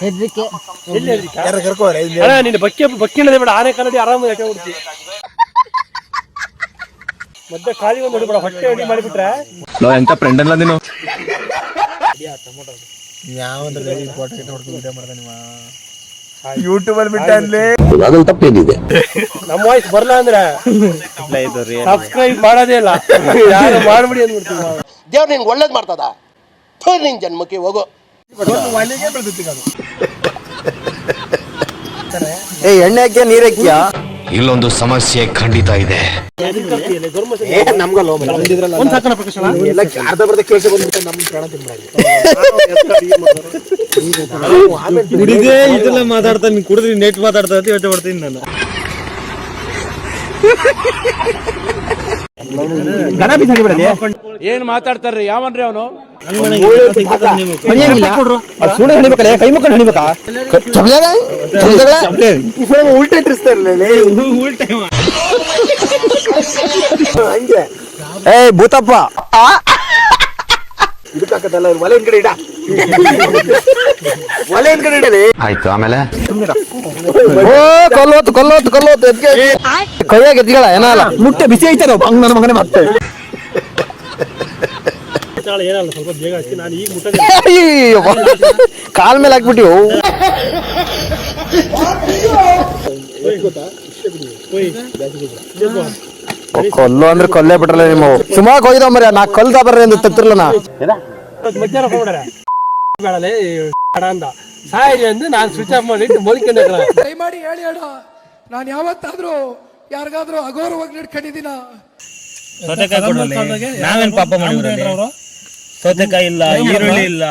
ಹೆದ್ರಿಕೆ ನೀನು ಬಕ್ಕಿಣದೆ ಬೇಡ, ಆನೆ ಕನ್ನಡಿ ಆರಾಮಾಗಿ ಹಾಕಿ ಮತ್ತೆ ಖಾಲಿ ಒಂದು ಹೊಡಿಬೇಡ, ಹೊಟ್ಟೆ ಅಡಿ ಮಾಡಿಬಿಟ್ರೆ ಎಂತ ಫ್ರೆಂಡ್ ಅಲ್ಲ ನೀನು. ಯೂಟ್ಯೂಬ್ ಅಲ್ಲಿ ಬಿಟ್ಟ ಅದ್ರಲ್ಲಿ ತಪ್ಪೇನಿದೆ? ನಮ್ಮ ವಾಯ್ಸ್ ಬರ್ಲ ಅಂದ್ರೆ ಸಬ್ಸ್ಕ್ರೈಬ್ ಮಾಡೋದೇ ಇಲ್ಲ, ಯಾರು ಮಾಡ್ಬಿಡಿ ಅಂದ್ಬಿಡ್ತೀವಿ ನಾವು. ದೇವ್ರು ನಿನ್ಗೆ ಒಳ್ಳೇದು ಮಾಡ್ತದ, ನಿನ್ ಜನ್ಮಕ್ಕೆ ಹೋಗೋ. ಎಣ್ಣೆಕ್ಕೆ ನೀರಕ್ಕಿಯ ಇಲ್ಲೊಂದು ಸಮಸ್ಯೆ ಖಂಡಿತ ಇದೆ. ಇದೆಲ್ಲ ಮಾತಾಡ್ತಾ ನೀನ್ ಕುಡಿದ್ರಿ ನೆಟ್ ಮಾತಾಡ್ತಾ ಯೋಚನೆ ಮಾಡ್ತೀನಿ ನಾನು. ಏನ್ ಮಾತಾಡ್ತಾರ್ರಿ? ಯಾವನ್ರಿ ಅವನು? ಕೈ ಮುಖ ಹಣಿಬೇಕಾ? ಉಲ್ಟೆ ಇಟ್ಟಿಸ್ತಾ ಇರ್ಲಿಲ್ಲ ಹಂಗೆ. ಏ ಭೂತಪ್ಪ, ಇದಕ್ಕಾಕತ್ತಲ್ಲ, ಒಲೆ ಕಡೆ ಇಡ, ಒಲೆ ಕಡೆ ಇಡಲಿ. ಆಯ್ತು, ಆಮೇಲೆ ಕೊಲ್ಲೋತು ಕೊಲ್ಲೋತು ಕೊಲ್ಲೋತು ಕೈಯಾಗ ಎದ್ದಿಗಳ ಏನಲ್ಲ ಮುಟ್ಟೆ ಬಿಸಿ ಐತೆ ನಾವು ಹಂಗ ನನ್ನ ಮಗನೇ ಮತ್ತೆ ಏನಲ್ಲ ಸ್ವಲ್ಪ ಬೇಗ ಹಚ್ಚಿ, ನಾನು ಈಗ ಮುಟ್ಟ ಕಾಲ್ ಮೇಲೆ ಹಾಕ್ಬಿಟ್ಟಿವು. ಕೊಲ್ಲು ಅಂದ್ರೆ ಕೊಲ್ಲೇ ಬಿಟ್ರಲ್ಲ ನಿಮ್ಮ ಸುಮಾರು ಹೋಗಿದಾವ ಮರಿ, ನಾ ಕೊಲ್ದ ಬರ್ರಿ ಅಂತ ತತ್ತಿರ್ಲ ನಾ ಮಧ್ಯಾಹ್ನ ಹೋಗ್ಬಿಡ್ರೆ ಬೇಡಲೇ ಅಂದ ಸಾಯಿರಿ ಅಂದು ನಾನು ಸ್ವಿಚ್ ಆಫ್ ಮಾಡಿಟ್ಟು ಮೊದಲು ದಯಮಾಡಿ ಹೇಳಿ ಅಣ್ಣ, ನಾನು ಯಾವತ್ತಾದ್ರೂ ಯಾರಿಗಾದ್ರೂ ಅಗೌರವಾಗಿ ನಡ್ಕೊಂಡಿದ್ದೀನ? ನಾವೇನ್ ಪಾಪ ಮಾಡಿದ್ರೆ ಸೌತೆಕಾಯಿ ಇಲ್ಲ, ಈರುಳ್ಳಿ ಇಲ್ಲ.